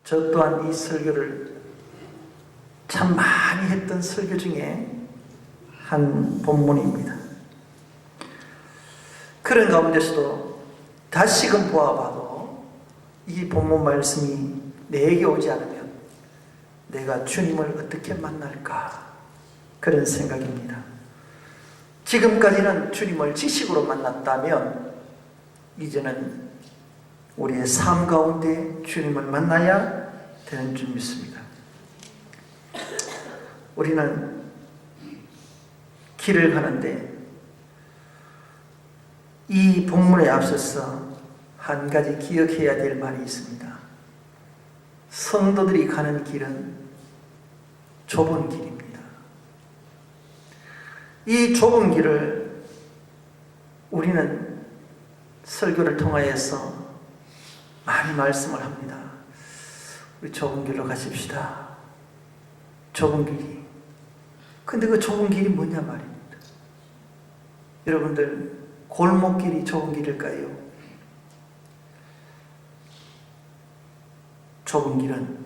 저 또한 이 설교를 참 많이 했던 설교 중에 한 본문입니다. 그런 가운데서도 다시금 보아봐도 이 본문 말씀이 내게 오지 않으면 내가 주님을 어떻게 만날까, 그런 생각입니다. 지금까지는 주님을 지식으로 만났다면 이제는 우리의 삶 가운데 주님을 만나야 되는 줄 믿습니다. 우리는 길을 가는데 이 본문에 앞서서 한 가지 기억해야 될 말이 있습니다. 성도들이 가는 길은 좁은 길입니다. 이 좁은 길을 우리는 설교를 통하여서 많이 말씀을 합니다. 우리 좁은 길로 가십시다. 좁은 길이. 근데 그 좁은 길이 뭐냐 말입니다. 여러분들, 골목길이 좁은 길일까요? 좁은 길은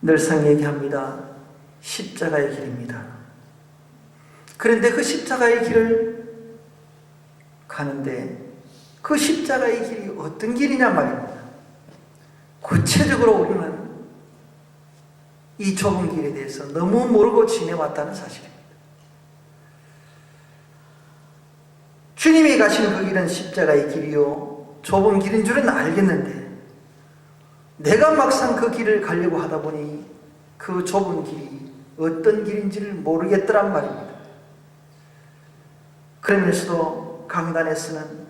늘상 얘기합니다. 십자가의 길입니다. 그런데 그 십자가의 길을 가는데 그 십자가의 길이 어떤 길이냐 말입니다. 구체적으로 우리는 이 좁은 길에 대해서 너무 모르고 지내왔다는 사실입니다. 주님이 가신 그 길은 십자가의 길이요 좁은 길인 줄은 알겠는데 내가 막상 그 길을 가려고 하다 보니 그 좁은 길이 어떤 길인지를 모르겠더란 말입니다. 그러면서도 강단에서는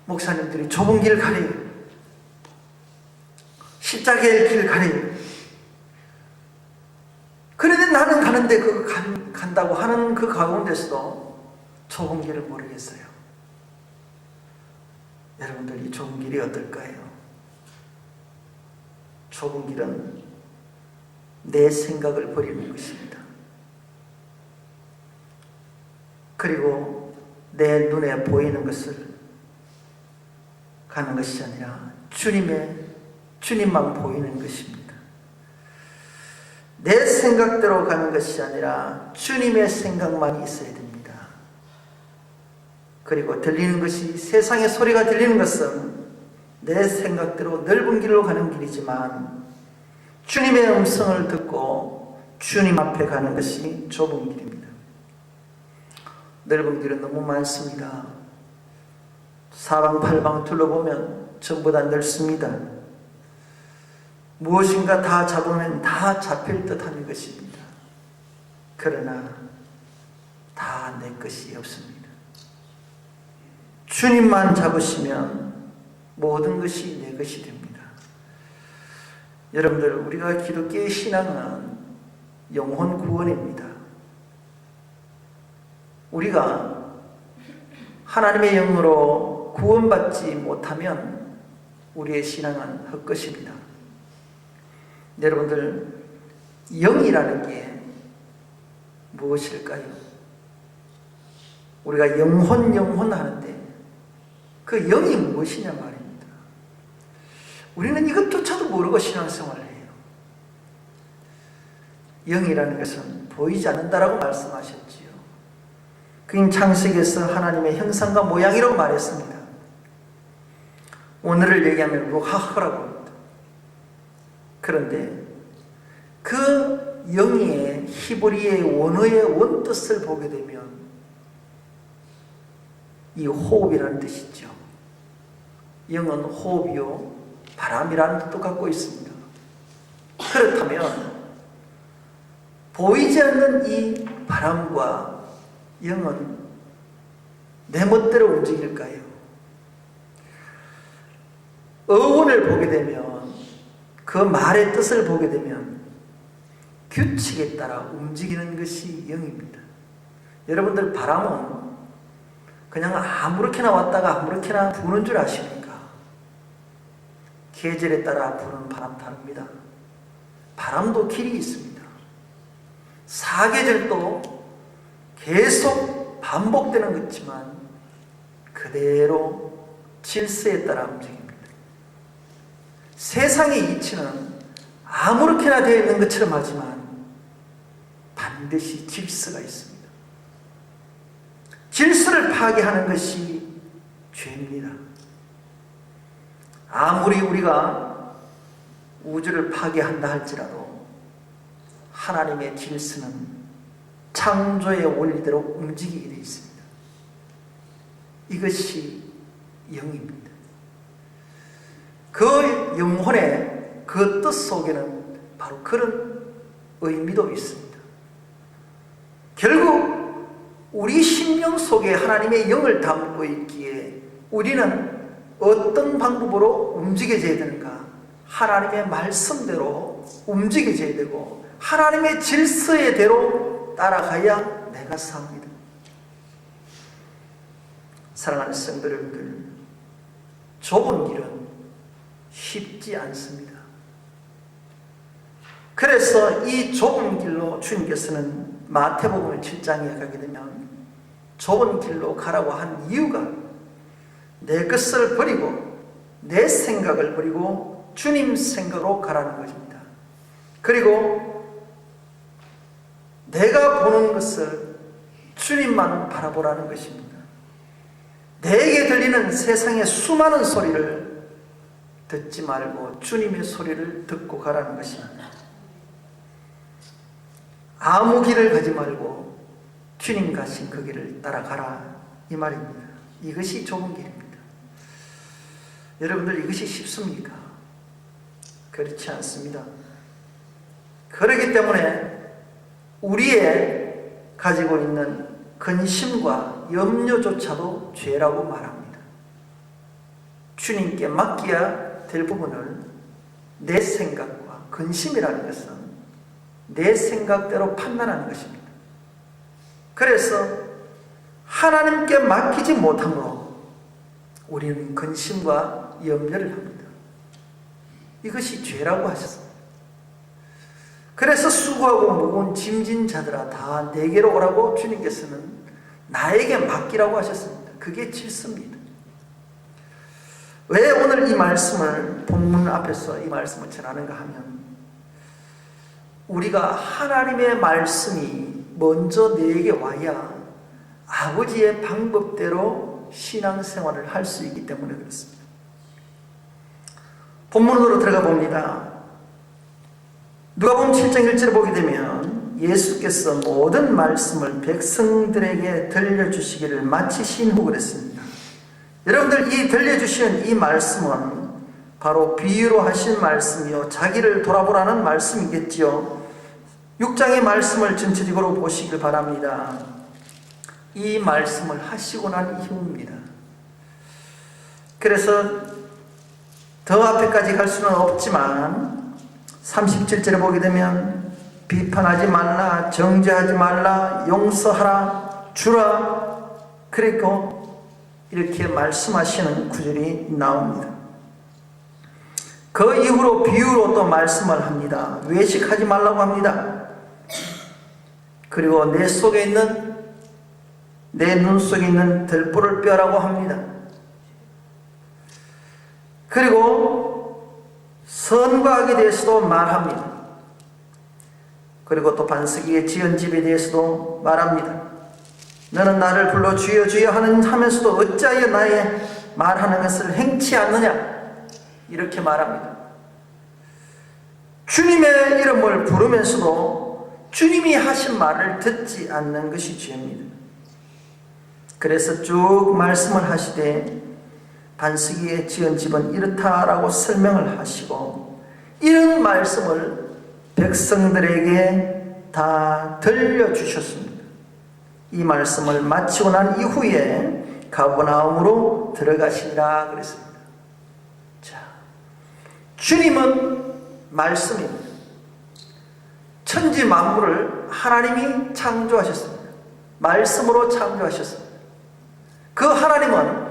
목사님들이 좁은 길 가래요, 십자가의 길 가래요. 그런데 나는 가는데 간다고 하는 그 가운데서도 좁은 길을 모르겠어요. 여러분들, 이 좁은 길이 어떨까요? 좁은 길은 내 생각을 버리는 것입니다. 그리고 내 눈에 보이는 것을 가는 것이 아니라 주님만 보이는 것입니다. 내 생각대로 가는 것이 아니라 주님의 생각만 있어야 됩니다. 그리고 들리는 것이, 세상의 소리가 들리는 것은 내 생각대로 넓은 길로 가는 길이지만 주님의 음성을 듣고 주님 앞에 가는 것이 좁은 길입니다. 넓은 길은 너무 많습니다. 사방팔방 둘러보면 전부 다 넓습니다. 무엇인가 다 잡으면 다 잡힐 듯 하는 것입니다. 그러나 다 내 것이 없습니다. 주님만 잡으시면 모든 것이 내 것이 됩니다. 여러분들, 우리가 기독교의 신앙은 영혼 구원입니다. 우리가 하나님의 영으로 구원받지 못하면 우리의 신앙은 헛것입니다. 여러분들, 영이라는 게 무엇일까요? 우리가 영혼 하는데 그 영이 무엇이냐 말입니다. 우리는 이것조차도 모르고 신앙생활을 해요. 영이라는 것은 보이지 않는다라고 말씀하셨지요. 그인 창세기에서 하나님의 형상과 모양이라고 말했습니다. 오늘을 얘기하면 루하흐라고 합니다. 그런데 그 영의 히브리의 원어의 원뜻을 보게 되면 이 호흡이라는 뜻이죠. 영은 호흡이요 바람이라는 뜻도 갖고 있습니다. 그렇다면 보이지 않는 이 바람과 영은 내 멋대로 움직일까요? 어원을 보게 되면, 그 말의 뜻을 보게 되면 규칙에 따라 움직이는 것이 영입니다. 여러분들, 바람은 그냥 아무렇게나 왔다가 아무렇게나 부는 줄 아십니까? 계절에 따라 부는 바람 다릅니다. 바람도 길이 있습니다. 사계절도 계속 반복되는 것이지만 그대로 질서에 따라 움직입니다. 세상의 이치는 아무렇게나 되어 있는 것처럼 하지만 반드시 질서가 있습니다. 질서를 파괴하는 것이 죄입니다. 아무리 우리가 우주를 파괴한다 할지라도 하나님의 질서는 창조의 원리대로 움직이게 되어 있습니다. 이것이 영입니다. 그 영혼의 그 뜻 속에는 바로 그런 의미도 있습니다. 결국 우리 심령 속에 하나님의 영을 담고 있기에 우리는 어떤 방법으로 움직여져야 되는가? 하나님의 말씀대로 움직여져야 되고 하나님의 질서의 대로 따라가야 내가 삽니다. 사랑하는 성도 여러분들, 좁은 길은 쉽지 않습니다. 그래서 이 좁은 길로 주님께서는 마태복음 7장에 가게 되면 좁은 길로 가라고 한 이유가 내 것을 버리고 내 생각을 버리고 주님 생각으로 가라는 것입니다. 그리고 내가 보는 것을 주님만 바라보라는 것입니다. 내게 들리는 세상의 수많은 소리를 듣지 말고 주님의 소리를 듣고 가라는 것입니다. 아무 길을 가지 말고 주님 가신 그 길을 따라가라 이 말입니다. 이것이 좁은 길입니다. 여러분들 이것이 쉽습니까? 그렇지 않습니다. 그렇기 때문에 우리의 가지고 있는 근심과 염려조차도 죄라고 말합니다. 주님께 맡겨야 될 부분을 내 생각과 근심이라는 것은 내 생각대로 판단하는 것입니다. 그래서 하나님께 맡기지 못함으로 우리는 근심과 염려를 합니다. 이것이 죄라고 하셨습니다. 그래서 수고하고 무거운 짐진 자들아 다 내게로 오라고 주님께서는 나에게 맡기라고 하셨습니다. 그게 질서입니다. 왜 오늘 이 말씀을 본문 앞에서 이 말씀을 전하는가 하면 우리가 하나님의 말씀이 먼저 내게 와야 아버지의 방법대로 신앙생활을 할 수 있기 때문에 그렇습니다. 본문으로 들어가 봅니다. 누가복음 7장 1절을 보게 되면 예수께서 모든 말씀을 백성들에게 들려주시기를 마치신 후 그랬습니다. 여러분들 이 들려주신 이 말씀은 바로 비유로 하신 말씀이요 자기를 돌아보라는 말씀이겠지요. 6장의 말씀을 전체적으로 보시길 바랍니다. 이 말씀을 하시고 난 이후입니다. 그래서 더 앞에까지 갈 수는 없지만 37절에 보게 되면 비판하지 말라, 정죄하지 말라, 용서하라, 주라, 그리고 이렇게 말씀하시는 구절이 나옵니다. 그 이후로 비유로 또 말씀을 합니다. 외식하지 말라고 합니다. 그리고 내 속에 있는 내 눈 속에 있는 들보를 빼라고 합니다. 그리고 선과 악에 대해서도 말합니다. 그리고 또 반석이의 지은 집에 대해서도 말합니다. 너는 나를 불러 주여 주여 하면서도 어찌하여 나의 말하는 것을 행치 않느냐 이렇게 말합니다. 주님의 이름을 부르면서도 주님이 하신 말을 듣지 않는 것이 죄입니다. 그래서 쭉 말씀을 하시되 반석이에 지은 집은 이렇다라고 설명을 하시고 이런 말씀을 백성들에게 다 들려주셨습니다. 이 말씀을 마치고 난 이후에 가버나움으로 들어가시니라 그랬습니다. 자, 주님은 말씀입니다. 천지 만물을 하나님이 창조하셨습니다. 말씀으로 창조하셨습니다. 그 하나님은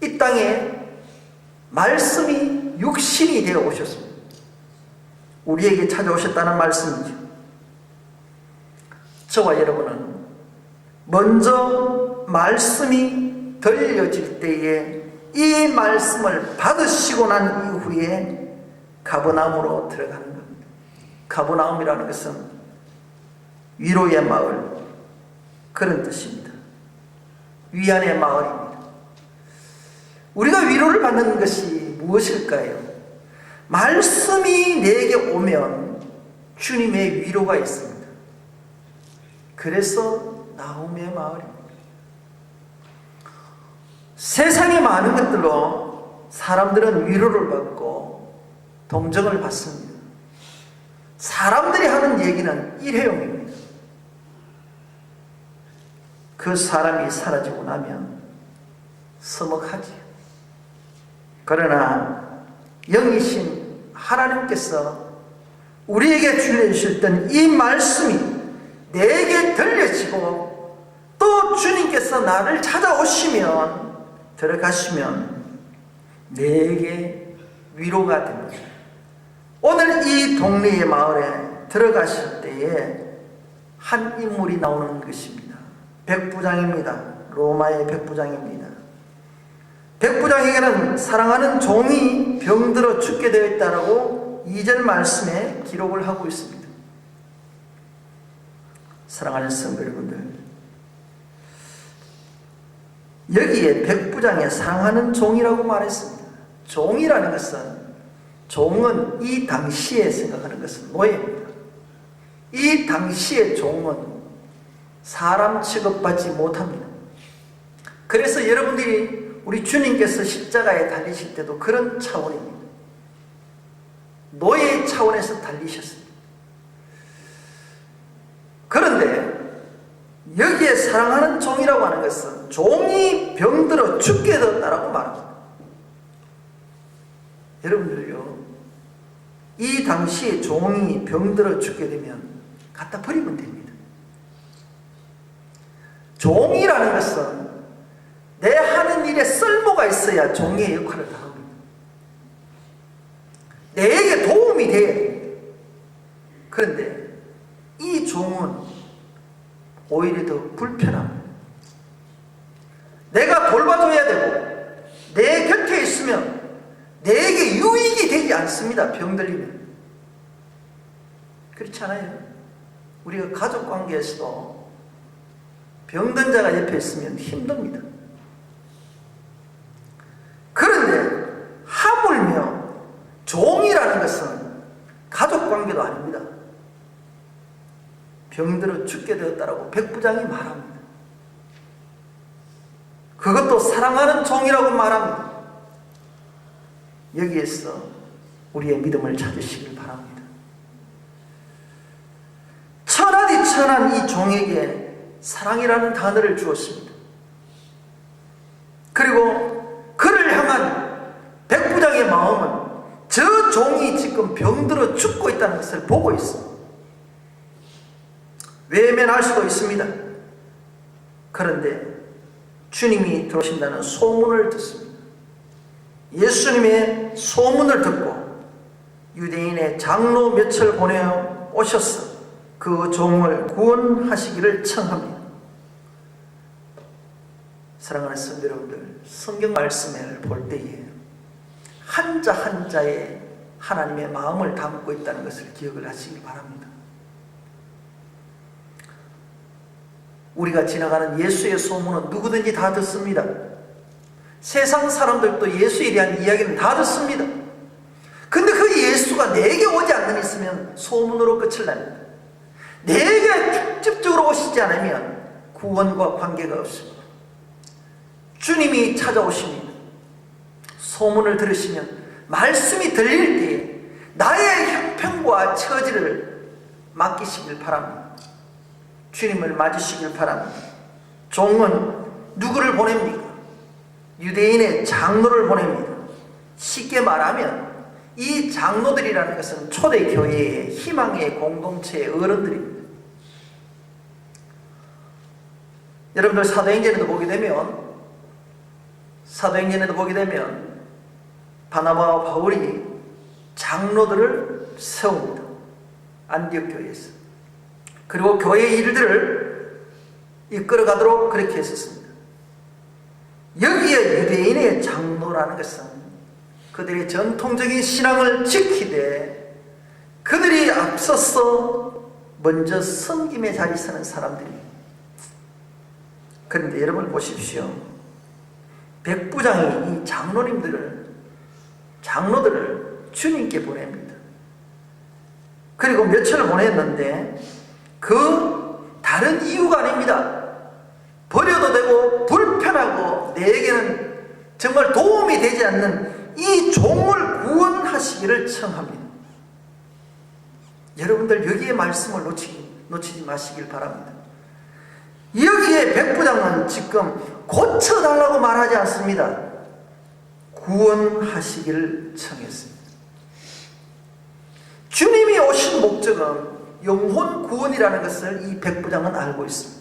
이 땅에 말씀이 육신이 되어 오셨습니다. 우리에게 찾아오셨다는 말씀이죠. 저와 여러분은 먼저 말씀이 들려질 때에 이 말씀을 받으시고 난 이후에 가버나움으로 들어가는 겁니다. 가버나움이라는 것은 위로의 마을, 그런 뜻입니다. 위안의 마을입니다. 우리가 위로를 받는 것이 무엇일까요? 말씀이 내게 오면 주님의 위로가 있습니다. 그래서 나홈의 마을입니다. 세상의 많은 것들로 사람들은 위로를 받고 동정을 받습니다. 사람들이 하는 얘기는 일회용입니다. 그 사람이 사라지고 나면 서먹하지요. 그러나 영이신 하나님께서 우리에게 주려주셨던 이 말씀이 내게 들려지고 또 주님께서 나를 찾아오시면 들어가시면 내게 위로가 됩니다. 오늘 이 동네의 마을에 들어가실 때에 한 인물이 나오는 것입니다. 백부장입니다. 로마의 백부장입니다. 백부장에게는 사랑하는 종이 병들어 죽게 되어 있다라고 2절 말씀에 기록을 하고 있습니다. 사랑하는 성도 여러분들, 여기에 백부장의 사랑하는 종이라고 말했습니다. 종이라는 것은, 종은 이 당시에 생각하는 것은 노예입니다. 이 당시의 종은 사람 취급받지 못합니다. 그래서 여러분들이 우리 주님께서 십자가에 달리실 때도 그런 차원입니다. 노예 차원에서 달리셨습니다. 그런데 여기에 사랑하는 종이라고 하는 것은 종이 병들어 죽게 되었다라고 말합니다. 여러분들요, 이 당시에 종이 병들어 죽게 되면 갖다 버리면 됩니다. 종이라는 것은 내 하는 일에 쓸모가 있어야 종의 역할을 다합니다. 내게 도움이 돼야 됩니다. 그런데 이 종은 오히려 더 불편합니다. 내가 돌봐줘야 되고 내 곁에 있으면 내게 유익이 되지 않습니다. 병들리면. 그렇지 않아요? 우리가 가족관계에서도 병든 자가 옆에 있으면 힘듭니다. 그런데 하물며 종이라는 것은 가족관계도 아닙니다. 병들어 죽게 되었다라고 백부장이 말합니다. 그것도 사랑하는 종이라고 말합니다. 여기에서 우리의 믿음을 찾으시길 바랍니다. 천하디 천한 이 종에게 사랑이라는 단어를 주었습니다. 그리고 그를 향한 백부장의 마음은 저 종이 지금 병들어 죽고 있다는 것을 보고 있습니다. 외면할 수도 있습니다. 그런데 주님이 들어오신다는 소문을 듣습니다. 예수님의 소문을 듣고 유대인의 장로 몇을 보내어 오셔서 그 종을 구원하시기를 청합니다. 사랑하는 성도 여러분들, 성경 말씀을 볼 때에 한자 한자에 하나님의 마음을 담고 있다는 것을 기억을 하시기 바랍니다. 우리가 지나가는 예수의 소문은 누구든지 다 듣습니다. 세상 사람들도 예수에 대한 이야기는 다 듣습니다. 근데 그 예수가 내게 오지 않는 있으면 소문으로 끝을 납니다. 내게 직접적으로 오시지 않으면 구원과 관계가 없습니다. 주님이 찾아오십니다. 소문을 들으시면 말씀이 들릴 때에 나의 형편과 처지를 맡기시길 바랍니다. 주님을 맞으시길 바랍니다. 종은 누구를 보냅니까? 유대인의 장로를 보냅니다. 쉽게 말하면 이 장로들이라는 것은 초대교회의 희망의 공동체의 어른들입니다. 여러분들 사도행전에도 보게 되면 바나바와 바울이 장로들을 세웁니다. 안디옥 교회에서. 그리고 교회의 일들을 이끌어가도록 그렇게 했었습니다. 여기에 유대인의 장로라는 것은 그들의 전통적인 신앙을 지키되 그들이 앞서서 먼저 섬김의 자리에 서는 사람들이. 그런데 여러분 보십시오. 백부장이 이 장로들을 주님께 보냅니다. 그리고 며칠을 보냈는데 그 다른 이유가 아닙니다. 버려도 되고 불편하고 내게는 정말 도움이 되지 않는 이 종을 구원하시기를 청합니다. 여러분들 여기에 말씀을 놓치지 마시길 바랍니다. 여기에 백부장은 지금 고쳐달라고 말하지 않습니다. 구원하시기를 청했습니다. 주님이 오신 목적은 영혼 구원이라는 것을 이 백부장은 알고 있습니다.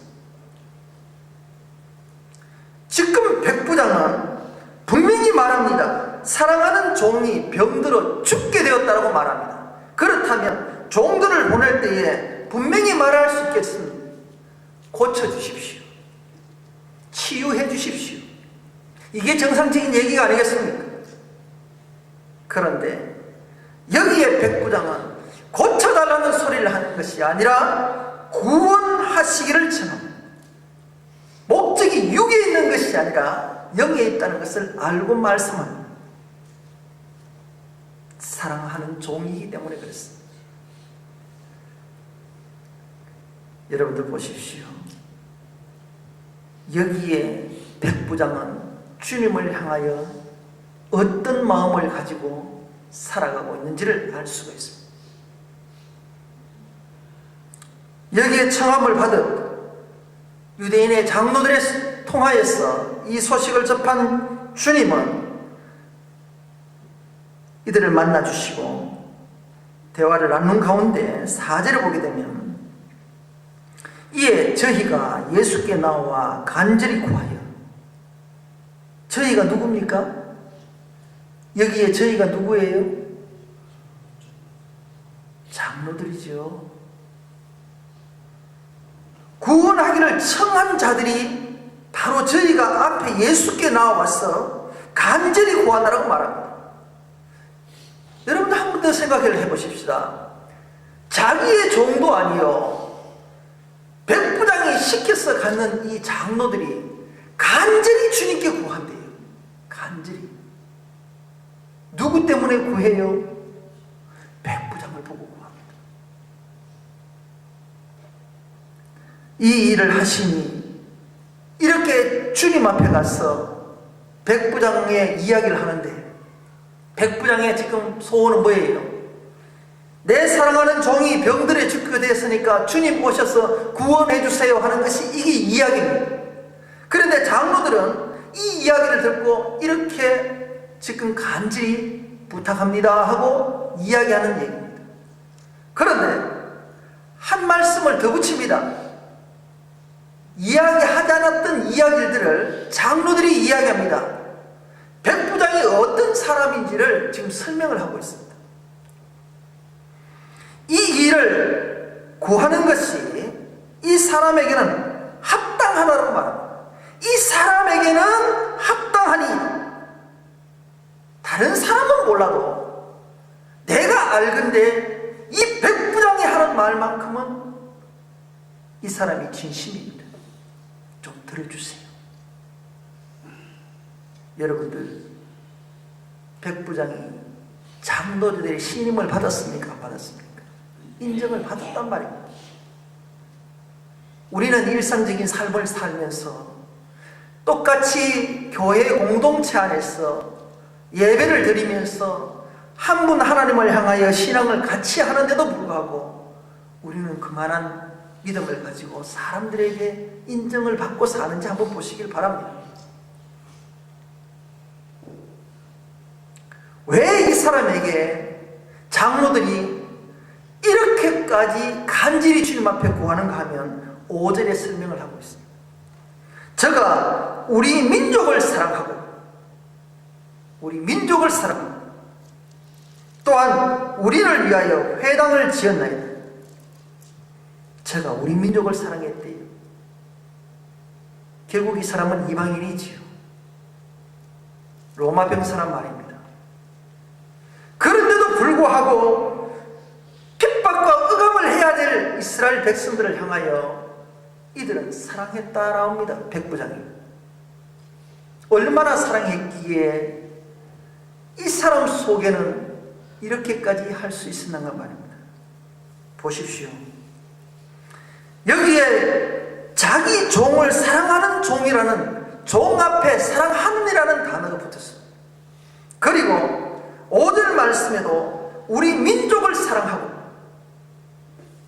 지금 백부장은 분명히 말합니다. 사랑하는 종이 병들어 죽게 되었다고 말합니다. 그렇다면 종들을 보낼 때에 분명히 말할 수 있겠습니다. 고쳐주십시오. 치유해 주십시오. 이게 정상적인 얘기가 아니겠습니까? 그런데 여기에 백부장은 고쳐달라는 소리를 하는 것이 아니라 구원하시기를 청합니다. 목적이 육에 있는 것이 아니라 영에 있다는 것을 알고 말씀합니다. 사랑하는 종이기 때문에 그렇습니다. 여러분들 보십시오. 여기에 백부장은 주님을 향하여 어떤 마음을 가지고 살아가고 있는지를 알 수가 있습니다. 여기에 청함을 받은 유대인의 장로들의 통하여서 이 소식을 접한 주님은 이들을 만나주시고 대화를 나눈 가운데 4절을 보게 되면 이에 저희가 예수께 나와 간절히 구하여. 저희가 누굽니까? 여기에 저희가 누구예요? 장로들이죠. 구원하기를 청한 자들이 바로 저희가 앞에 예수께 나와서 간절히 구하라고 말합니다. 여러분들 한 번 더 생각을 해보십시다. 자기의 종도 아니요, 백부장이 시켜서 갖는 이 장로들이 간절히 주님께 구한대요. 간절히. 누구 때문에 구해요? 백부장을 보고 구합니다. 이 일을 하시니 이렇게 주님 앞에 가서 백부장의 이야기를 하는데, 백부장의 지금 소원은 뭐예요? 내 사랑하는 종이 병들에 죽게 되었으니까 주님 오셔서 구원해 주세요 하는 것이 이게 이야기입니다. 그런데 장로들은 이 이야기를 듣고 이렇게 지금 간절히 부탁합니다 하고 이야기하는 얘기입니다. 그런데 한 말씀을 더 붙입니다. 이야기하지 않았던 이야기들을 장로들이 이야기합니다. 백부장이 어떤 사람인지를 지금 설명을 하고 있습니다. 이 일을 구하는 것이 이 사람에게는 합당하다고 말합니다. 이 사람에게는 합당하니, 다른 사람은 몰라도 내가 알건대 이 백부장이 하는 말만큼은 이 사람이 진심입니다. 좀 들어주세요. 여러분들, 백부장이 장로들의 신임을 받았습니까? 안 받았습니까? 인정을 받았단 말입니다. 우리는 일상적인 삶을 살면서 똑같이 교회 공동체 안에서 예배를 드리면서 한 분 하나님을 향하여 신앙을 같이 하는데도 불구하고 우리는 그만한 믿음을 가지고 사람들에게 인정을 받고 사는지 한번 보시길 바랍니다. 왜 이 사람에게 장로들이 이렇게까지 간절히 주님 앞에 구하는가 하면 5절에 설명을 하고 있습니다. 저가 우리 민족을 사랑하고 또한 우리를 위하여 회당을 지었나이다. 저가 우리 민족을 사랑했대요. 결국 이 사람은 이방인이지요. 로마 병사란 말입니다. 그런데도 불구하고 핍박과 억압을 해야 될 이스라엘 백성들을 향하여 이들은 사랑했다 나옵니다. 백부장이 얼마나 사랑했기에 이 사람 속에는 이렇게까지 할 수 있었는가 말입니다. 보십시오. 여기에 자기 종을 사랑하는 종이라는 종 앞에 사랑하는이라는 단어가 붙었습니다. 그리고 5절 말씀에도 우리 민족을 사랑하고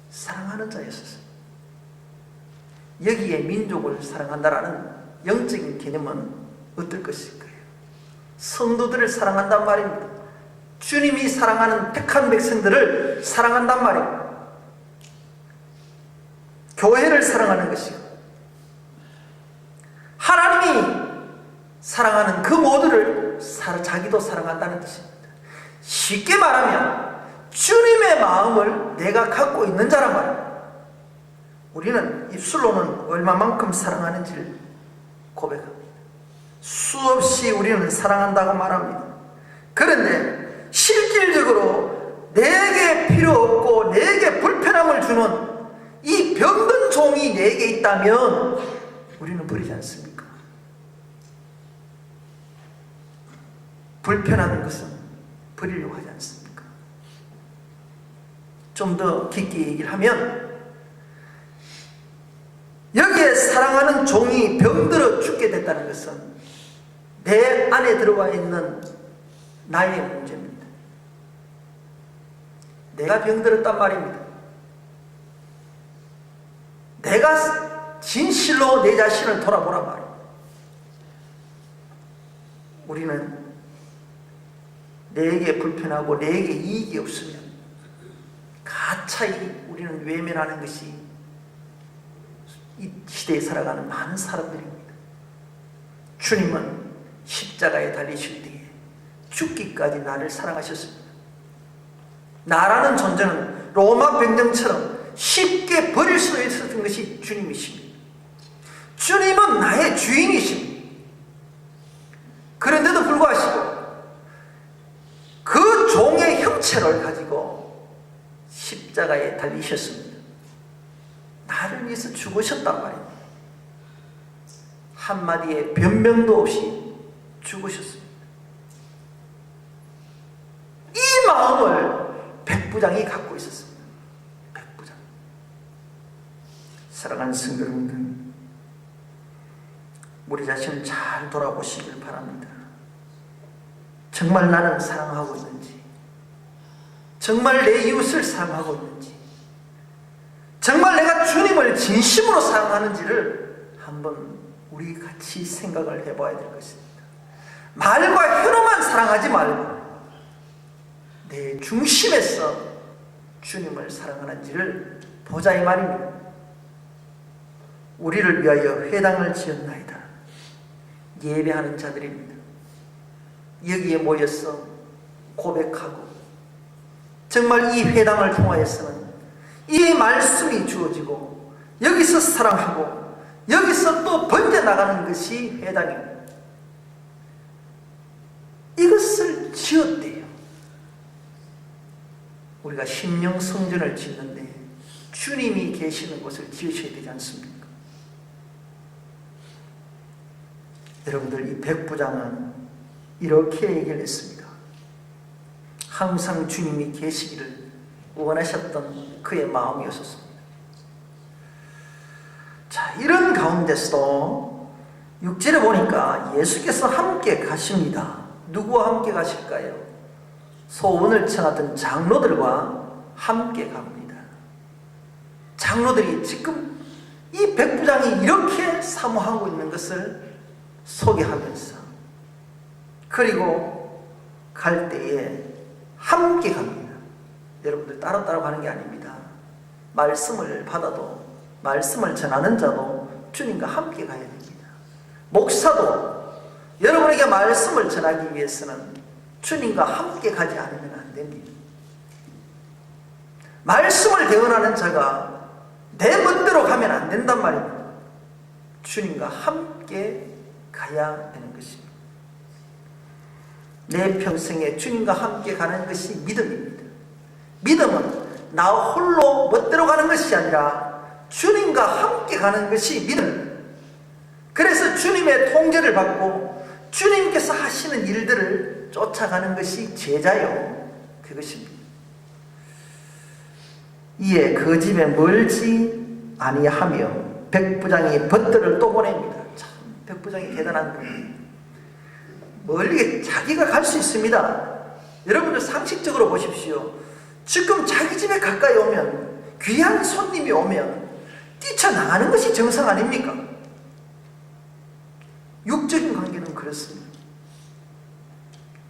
사랑하는 자였었어요. 여기에 민족을 사랑한다라는 영적인 개념은 어떨 것일까요? 성도들을 사랑한단 말입니다. 주님이 사랑하는 택한 백성들을 사랑한단 말입니다. 교회를 사랑하는 것이고 하나님이 사랑하는 그 모두를 자기도 사랑한다는 뜻입니다. 쉽게 말하면 주님의 마음을 내가 갖고 있는 자란 말입니다. 우리는 입술로는 얼마만큼 사랑하는지를 고백합니다. 수없이 우리는 사랑한다고 말합니다. 그런데 실질적으로 내게 필요 없고 내게 불편함을 주는 이 병든 종이 내게 있다면 우리는 버리지 않습니까? 불편한 것은 버리려고 하지 않습니까? 좀 더 깊게 얘기를 하면 여기에 사랑하는 종이 병들어 죽게 됐다는 것은 내 안에 들어와 있는 나의 문제입니다. 내가 병들었단 말입니다. 내가 진실로 내 자신을 돌아보란 말입니다. 우리는 내게 불편하고 내게 이익이 없으면 가차히 우리는 외면하는 것이 이 시대에 살아가는 많은 사람들입니다. 주님은 십자가에 달리실 때에 죽기까지 나를 사랑하셨습니다. 나라는 존재는 로마 병정처럼 쉽게 버릴 수 있었던 것이 주님이십니다. 주님은 나의 주인이십니다. 그런데도 불구하고 그 종의 형체를 가지고 십자가에 달리셨습니다. 나를 위해서 죽으셨단 말입니다. 한마디의 변명도 없이 죽으셨습니다. 이 마음을 백부장이 갖고 있었습니다. 백부장. 사랑하는 성도 여러분들, 우리 자신을 잘 돌아보시길 바랍니다. 정말 나는 사랑하고 있는지, 정말 내 이웃을 사랑하고 있는지, 정말 내가 주님을 진심으로 사랑하는지를 한번 우리 같이 생각을 해봐야 될 것입니다. 말과 혀로만 사랑하지 말고 내 중심에서 주님을 사랑하는지를 보자 이 말입니다. 우리를 위하여 회당을 지었나이다. 예배하는 자들입니다. 여기에 모여서 고백하고 정말 이 회당을 통하여서는 이 말씀이 주어지고 여기서 사랑하고 여기서 또 번져나가는 것이 회당입니다. 이것을 지었대요. 우리가 심령성전을 짓는데 주님이 계시는 곳을 지으셔야 되지 않습니까? 여러분들, 이 백부장은 이렇게 얘기를 했습니다. 항상 주님이 계시기를 원하셨던 그의 마음이었습니다. 자, 이런 가운데서도 6절에 보니까 예수께서 함께 가십니다. 누구와 함께 가실까요? 소원을 청하던 장로들과 함께 갑니다. 장로들이 지금 이 백부장이 이렇게 사모하고 있는 것을 소개하면서, 그리고 갈 때에 함께 갑니다. 여러분들 따로따로 가는 게 아닙니다. 말씀을 받아도, 말씀을 전하는 자도 주님과 함께 가야 됩니다. 목사도 여러분에게 말씀을 전하기 위해서는 주님과 함께 가지 않으면 안 됩니다. 말씀을 대언하는 자가 내 멋대로 가면 안 된단 말입니다. 주님과 함께 가야 되는 것입니다. 내 평생에 주님과 함께 가는 것이 믿음입니다. 믿음은 나 홀로 멋대로 가는 것이 아니라 주님과 함께 가는 것이 믿음입니다. 그래서 주님의 통제를 받고 주님께서 하시는 일들을 쫓아가는 것이 제자요, 그것입니다. 이에 그 집에 멀지 아니하며 백부장이 벗들을 또 보냅니다. 참 백부장이 대단한 분이에요. 멀리 자기가 갈 수 있습니다. 여러분들 상식적으로 보십시오. 지금 자기 집에 가까이 오면, 귀한 손님이 오면 뛰쳐나가는 것이 정상 아닙니까? 육적인 관계는 그렇습니다.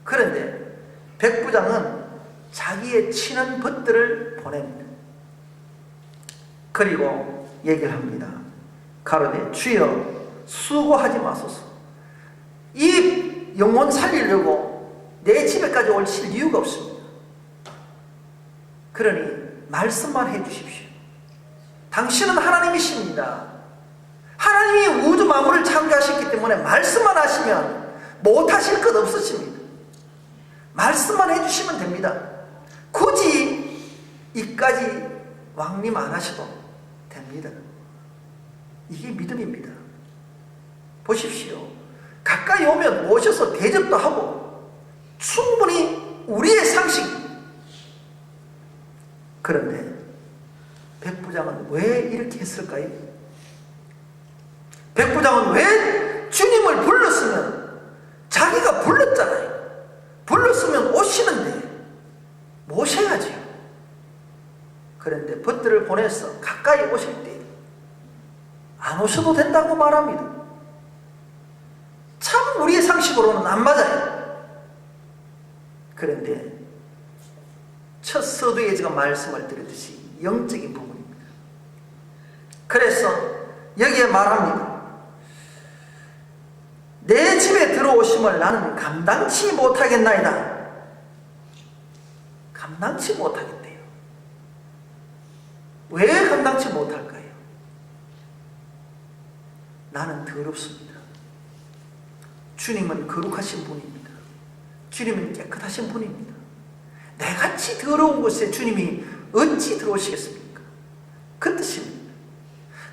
그런데 백부장은 자기의 친한 벗들을 보냅니다. 그리고 얘기를 합니다. 가로되 주여 수고하지 마소서. 이 영혼 살리려고 내 집에까지 오실 이유가 없습니다. 그러니 말씀만 해주십시오. 당신은 하나님이십니다. 하나님이 우주 만물을 창조하셨기 때문에 말씀만 하시면 못하실 것 없으십니다. 말씀만 해주시면 됩니다. 굳이 이까지 왕림 안 하셔도 됩니다. 이게 믿음입니다. 보십시오. 가까이 오면 모셔서 대접도 하고 충분히 우리의 상식입니다. 그런데 백부장은 왜 이렇게 했을까요? 백부장은 왜 주님을 불렀으면, 자기가 불렀잖아요. 불렀으면 오시는데 모셔야지요. 그런데 벗들을 보내서 가까이 오실 때 안 오셔도 된다고 말합니다. 참 우리의 상식으로는 안 맞아요. 그런데 첫 서두에 제가 말씀을 드렸듯이 영적인 부분입니다. 그래서 여기에 말합니다. 내 집에 들어오심을 나는 감당치 못하겠나이다. 감당치 못하겠대요. 왜 감당치 못할까요? 나는 더럽습니다. 주님은 거룩하신 분입니다. 주님은 깨끗하신 분입니다. 내같이 더러운 곳에 주님이 어찌 들어오시겠습니까? 그 뜻입니다.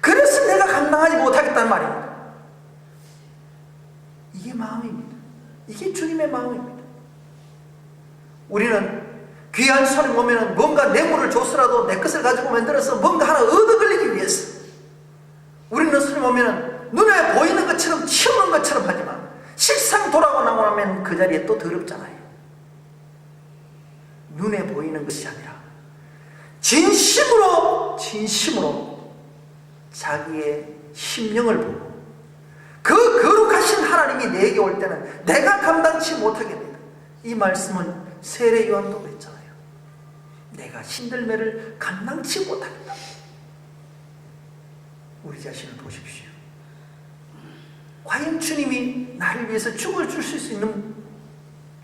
그래서 내가 감당하지 못하겠다는 말입니다. 이게 마음입니다. 이게 주님의 마음입니다. 우리는 귀한 손님 오면 뭔가 뇌물을 줬으라도 내 것을 가지고 만들어서 뭔가 하나 얻어 걸리기 위해서, 우리는 손님 오면 눈에 보이는 것처럼 치우는 것처럼 하지만 실상 돌아오고 나면 그 자리에 또 더럽잖아요. 눈에 보이는 것이 아니라 진심으로 자기의 심령을 보고 그 거룩하신 하나님이 내게 올 때는 내가 감당치 못하겠다. 이 말씀은 세례 요한도 그랬잖아요. 내가 신들매를 감당치 못하겠다. 우리 자신을 보십시오. 과연 주님이 나를 위해서 죽을 줄 수 있는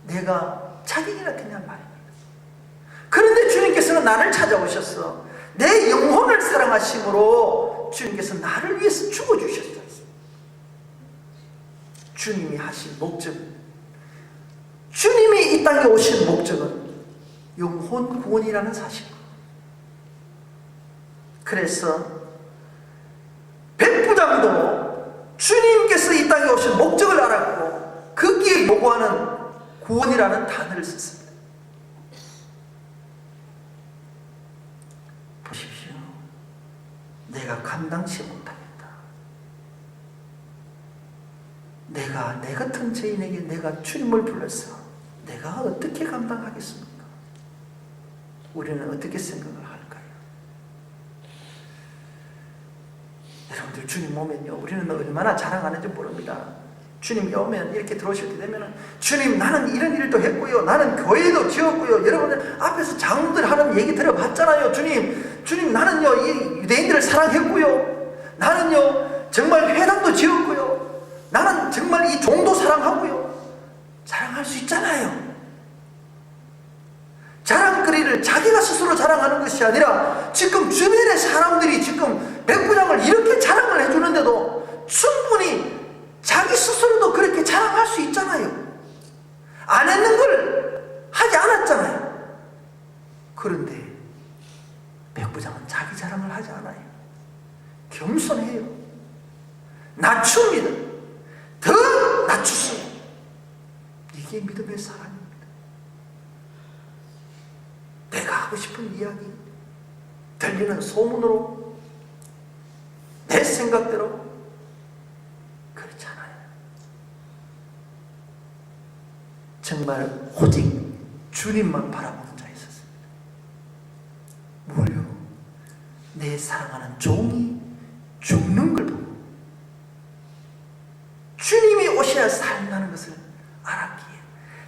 내가 자격이나 되냐는 말입니다. 그런데 주님께서는 나를 찾아오셔서 내 영혼을 사랑하심으로 주님께서 나를 위해서 죽어주셨어요. 주님이 하신 목적은, 주님이 이 땅에 오신 목적은 영혼 구원이라는 사실입니다. 그래서 백부장도 주님께서 이 땅에 오신 목적을 알았고 거기에 요구하는 구원이라는 단어를 썼습니다. 보십시오. 내가 감당치 못하겠다. 내가 내 같은 죄인에게 내가 주님을 불러서 내가 어떻게 감당하겠습니까? 우리는 어떻게 생각을 할까요? 여러분들 주님 오면요, 우리는 얼마나 자랑하는지 모릅니다. 주님이 오면 이렇게 들어오실 때 되면 주님 나는 이런 일도 했고요, 나는 교회도 지었고요, 여러분들 앞에서 장로들 하는 얘기 들어봤잖아요. 주님 나는요 이 유대인들을 사랑했고요, 나는요 정말 회당도 지었고요, 나는 정말 이 종도 사랑하고요. 자랑할 수 있잖아요. 자랑거리를 자기가 스스로 자랑하는 것이 아니라 지금 주변의 사람들이 지금 백부장을 이렇게 자랑을 해주는데도 충분히 자기 스스로도 그렇게 자랑할 수 있잖아요. 안 했는 백부장은 자기 자랑을 하지 않아요. 겸손해요. 낮춥니다. 더 낮추세요. 이게 믿음의 사랑입니다. 내가 하고 싶은 이야기, 들리는 소문으로, 내 생각대로 그렇지 않아요. 정말 오직 주님만 바라보는 자에 있었습니다. 뭘요? 내 사랑하는 종이 죽는 걸 보고 주님이 오셔야 살아나는 것을 알았기에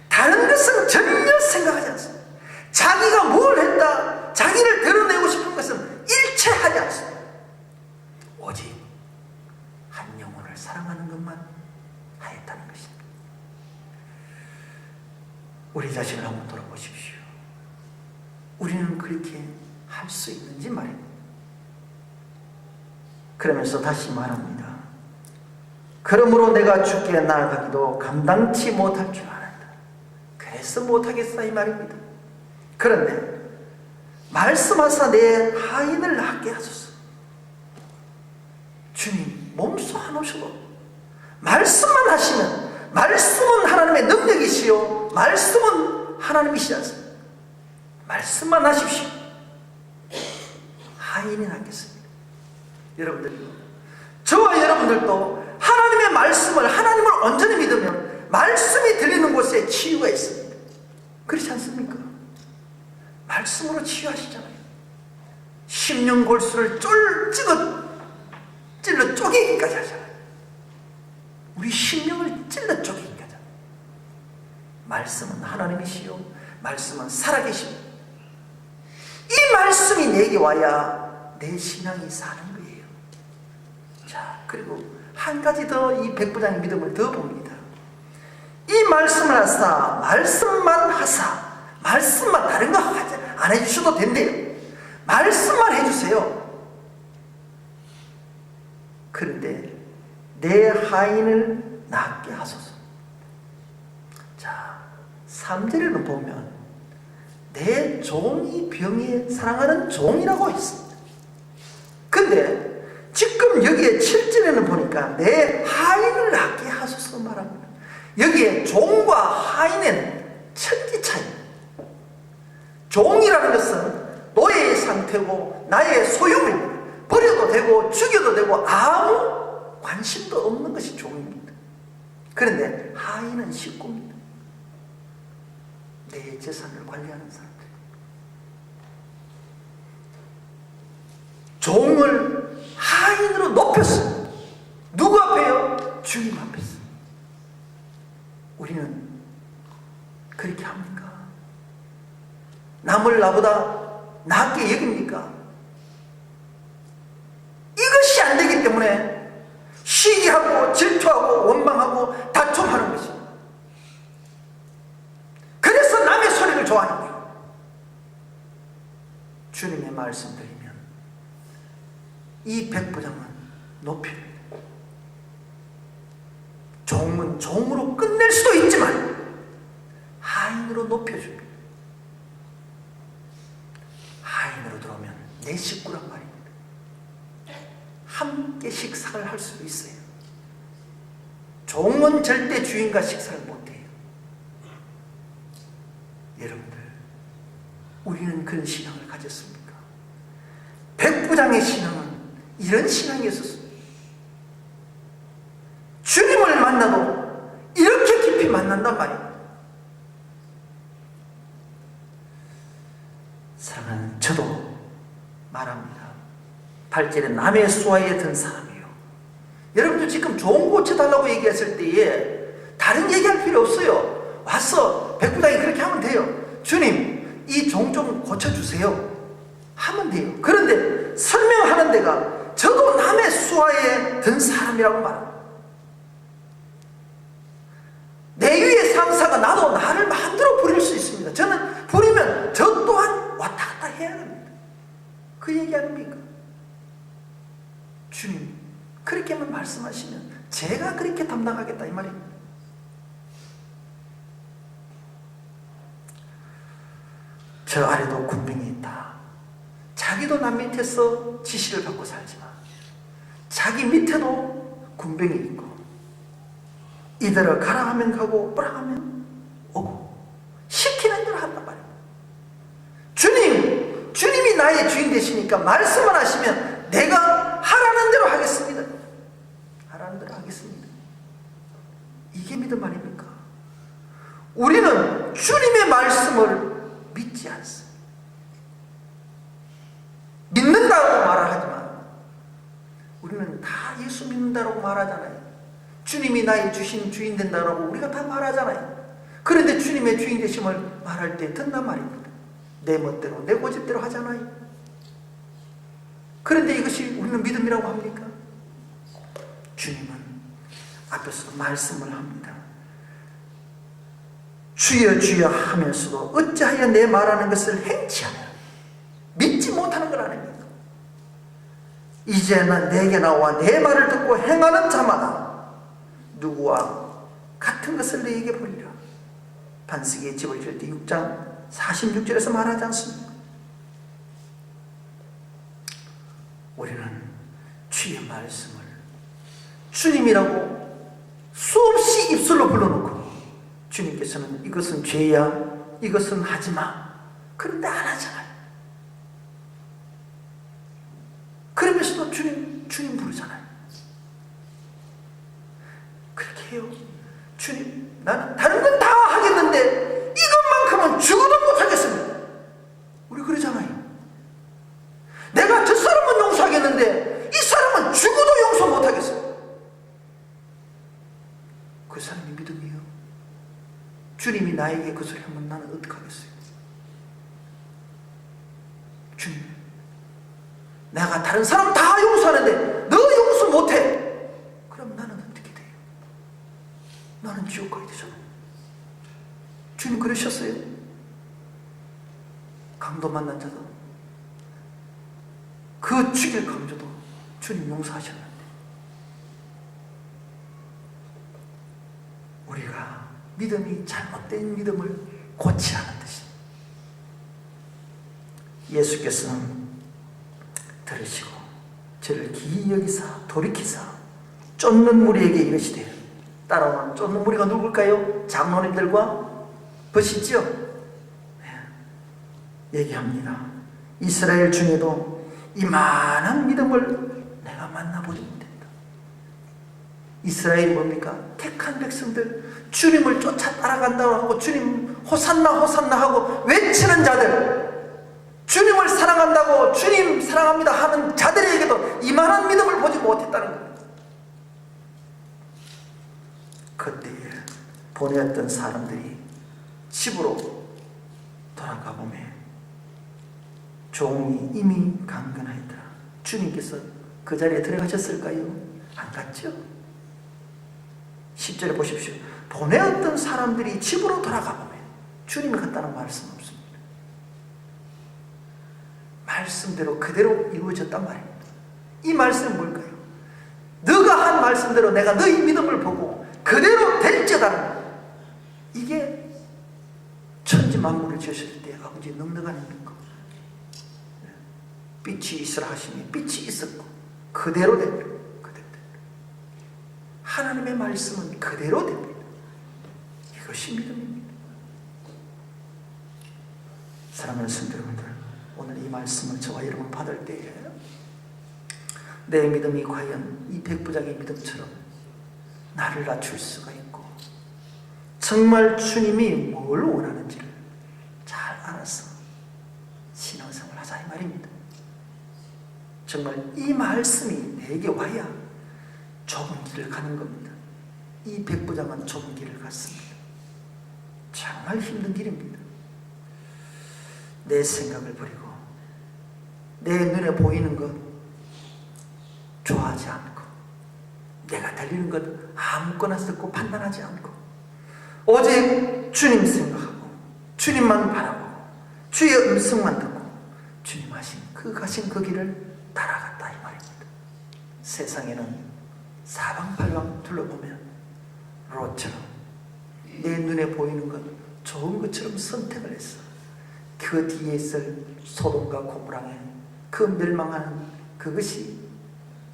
다른 것은 전혀 생각하지 않습니다. 자기가 뭘 했다, 자기를 드러내고 싶은 것은 일체 하지 않습니다. 오직 한 영혼을 사랑하는 것만 하였다는 것입니다. 우리 자신을 한번 돌아보십시오. 우리는 그렇게 할 수 있는지 말입니다. 그러면서 다시 말합니다. 그러므로 내가 주께 나아가기도 감당치 못할 줄 알았다. 그래서 못하겠어 이 말입니다. 그런데 말씀하사 내 하인을 낫게 하소서. 주님 몸소 안 오셔도 말씀만 하시면, 말씀은 하나님의 능력이시요 말씀은 하나님이시지 않습니까? 말씀만 하십시오. 하인이 낫겠습니다. 여러분들이, 저와 여러분들도 하나님의 말씀을, 하나님을 온전히 믿으면 말씀이 들리는 곳에 치유가 있습니다. 그렇지 않습니까? 말씀으로 치유하시잖아요. 심령골수를 찔러 쪼개기까지 하잖아요. 우리 심령을 찔러 쪼개기까지 하잖아요. 말씀은 하나님이시요 말씀은 살아계십니다. 이 말씀이 내게 와야 내 신앙이 사는 거예요. 자, 그리고 한 가지 더 이 백부장의 믿음을 더 봅니다. 이 말씀을 하사, 말씀만 하사, 말씀만, 다른 거 안 해주셔도 된대요. 말씀만 해주세요. 그런데 내 하인을 낫게 하소서. 자, 3절에는 보면 내 종이 병에 사랑하는 종이라고 했습니다. 근데 지금 여기에 7절에는 보니까 내 하인을 낫게 하소서 말합니다. 여기에 종과 하인은 천지 차이. 종이라는 것은 노예의 상태고 나의 소유물입니다. 버려도 되고 죽여도 되고 아무 관심도 없는 것이 종입니다. 그런데 하인은 식구입니다. 내 재산을 관리하는 사람들. 종을 하인으로 높였습니다. 누구 앞에요? 주님 앞에서. 우리는 그렇게 합니까? 남을 나보다 낫게 여깁니까? 이것이 안 되기 때문에 시기하고 질투하고 원망하고 다툼하는 것입니다. 그래서 남의 소리를 좋아하는 거예요. 주님의 말씀 드리면 이 백부장은 높입니다. 종은 종으로 끝낼 수도 있지만 하인으로 높여줍니다. 하인으로 들어오면 내 식구란 말입니다. 함께 식사를 할 수도 있어요. 종은 절대 주인과 식사를 못해요. 여러분들, 우리는 그런 신앙을 가졌습니까? 백부장의 신앙은 이런 신앙이었습니다. 주님을 만나도 이렇게 깊이 만난단 말입니다. 사랑하는 저도 말합니다. 8절에 남의 수하에 든 사람이에요. 여러분들 지금 종 고쳐달라고 얘기했을 때에 다른 얘기할 필요 없어요. 와서 백부장이 그렇게 하면 돼요. 주님, 이 종 좀 고쳐주세요 하면 돼요. 그런데 설명하는 데가 저도 남의 수하에 든 사람이라고 말합니다. 내 위의 상사가 나도 나를 마음대로 부릴 수 있습니다. 저는 부리면 저 또한 왔다 갔다 해야 됩니다. 그 얘기 아닙니까? 주님 그렇게만 말씀하시면 제가 그렇게 담당하겠다 이 말입니다. 저 아래도 군병이 있다. 자기도 남 밑에서 지시를 받고 살지만 자기 밑에도 군병이 있고, 이대로 가라 하면 가고 오라 하면 오고 시키는 대로 한단 말이에요. 주님이 나의 주인 되시니까 말씀만 하시면 내가 하라는 대로 하겠습니다. 하라는 대로 하겠습니다. 이게 믿음 아닙니까? 우리는 주님의 말씀을 믿지 않습니다. 믿는다고 말하지만 우리는 다 예수 믿는다고 말하잖아요. 주님이 나의 주인 된다고 우리가 다 말하잖아요. 그런데 주님의 주인 되심을 말할 때 듣단 말입니다. 내 멋대로 내 고집대로 하잖아요. 그런데 이것이 우리는 믿음이라고 합니까? 주님은 앞에서 말씀을 합니다. 주여 주여 하면서도 어찌하여 내 말하는 것을 행치 않아 믿지 못하는 걸 아닙니까? 이제는 내게 나와 내 말을 듣고 행하는 자마다 누구와 같은 것을 내게 보리라. 반석의 집을 지을 때 6장 46절에서 말하지 않습니까? 우리는 주의 말씀을 주님이라고 수없이 입술로 불러놓고 주님께서는 이것은 죄야, 이것은 하지마, 그런데 안 하잖아요. 그러면서도 주님 부르잖아요. 그렇게 해요. 주님, 나는 다른 건 다 하겠는데 이것만큼은 죽어도 못하겠습니다. 우리 그러잖아요. 내가 저 사람은 용서하겠는데 이 사람은 죽어도 용서 못하겠어요. 그 사람이 믿음이에요. 주님이 나에게 그 소리 하면 나는 어떡하겠어요? 주님, 내가 다른 사람 다 용서하는데 너 용서 못해. 그럼 나는 어떻게 돼요? 나는 지옥 가야 되잖아요. 주님 그러셨어요. 강도 만난 자도, 그 죽일 강조도 주님 용서하셨는데 우리가 믿음이 잘못된 믿음을 고치라는 뜻입니다. 예수께서는 들으시고 저를 기이 여기사 돌이키사 쫓는 무리에게 이르시되, 따라오는 쫓는 무리가 누굴까요? 장로님들과 보시죠. 얘기합니다. 이스라엘 중에도 이만한 믿음을 내가 만나보지 못했다. 이스라엘이 뭡니까? 택한 백성들, 주님을 쫓아 따라간다고 하고 주님 호산나 호산나 하고 외치는 자들, 주님을 사랑한다고 주님 사랑합니다 하는 자들에게도 이만한 믿음을 보지 못했다는 겁니다. 그때에 보내었던 사람들이 집으로 돌아가 보면 종이 이미 강건하였더라. 주님께서 그 자리에 들어가셨을까요? 안 갔죠. 10절에 보십시오. 보내었던 사람들이 집으로 돌아가 보면 주님이 갔다는 말씀 없습니다. 말씀대로 그대로 이루어졌단 말입니다. 이 말씀은 뭘까요? 너가 한 말씀대로 내가 너희 믿음을 보고 그대로 될지어다. 이게 천지 만물을 지으실 때 아버지 넉넉한 믿고 빛이 있으라 하시니 빛이 있었고 그대로 됩니다. 그대로 됩니다. 하나님의 말씀은 그대로 됩니다. 이것이 믿음입니다. 사랑하는 성도 여러분들, 오늘 이 말씀을 저와 여러분 받을 때에 내 믿음이 과연 이 백부장의 믿음처럼 나를 낮출 수가 있고 정말 주님이 뭘 원하는지를 잘 알아서 신앙생활을 하자 이 말입니다. 정말 이 말씀이 내게 와야 좁은 길을 가는 겁니다. 이 백부장은 좁은 길을 갔습니다. 정말 힘든 길입니다. 내 생각을 버리고 내 눈에 보이는 것 좋아하지 않고 내가 달리는 것 아무거나 듣고 판단하지 않고 오직 주님 생각하고 주님만 바라보고 주의 음성만 듣고 주님 하신 가신 그 길을 따라갔다 이 말입니다. 세상에는 사방팔방 둘러보면 롯처럼 내 눈에 보이는 것 좋은 것처럼 선택을 했어. 그 뒤에 있을 소돔과 고모라의 그 멸망하는 그것이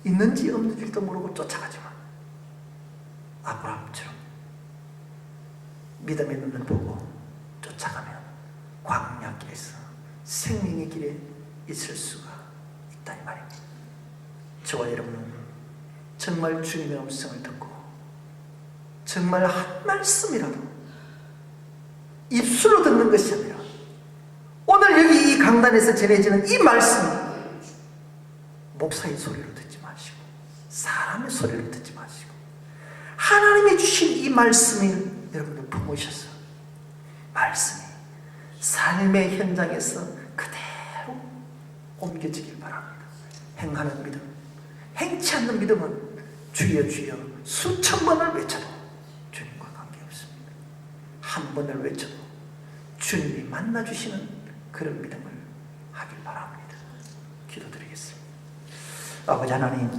있는지 없는지도 모르고 쫓아가지만 아브라함처럼 믿음의 눈을 보고 쫓아가면 광야길에서 생명의 길에 있을 수가 있다 이 말입니다. 저와 여러분은 정말 주님의 음성을 듣고 정말 한 말씀이라도 입술로 듣는 것이 아니라 오늘 여기 이 강단에서 전해지는 이 말씀이 목사의 소리로 듣지 마시고 사람의 소리로 듣지 마시고 하나님이 주신 이 말씀이 여러분들 품으셔서 말씀이 삶의 현장에서 그대로 옮겨지길 바랍니다. 행하는 믿음, 행치 않는 믿음은 주여 주여 수천 번을 외쳐도 주님과 관계없습니다. 한 번을 외쳐도 주님이 만나주시는 그런 믿음을 하길 바랍니다. 기도드리겠습니다. 아버지 하나님,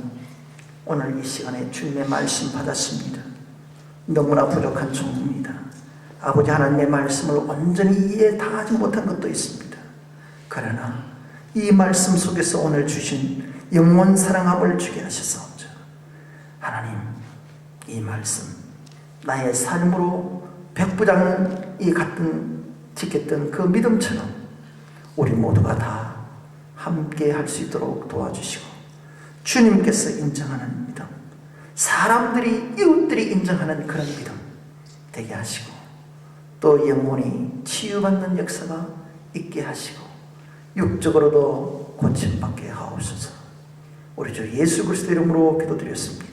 오늘 이 시간에 주님의 말씀 받았습니다. 너무나 부족한 종입니다. 아버지 하나님의 말씀을 온전히 이해 다 하지 못한 것도 있습니다. 그러나 이 말씀 속에서 오늘 주신 영원 사랑함을 주게 하셔서 하나님, 이 말씀 나의 삶으로 백부장이 같은 지켰던 그 믿음처럼 우리 모두가 다 함께 할 수 있도록 도와주시고 주님께서 인정하는 믿음, 사람들이 이웃들이 인정하는 그런 믿음 되게 하시고 또 영혼이 치유받는 역사가 있게 하시고 육적으로도 고침받게 하옵소서. 우리 주 예수 그리스도 이름으로 기도드렸습니다.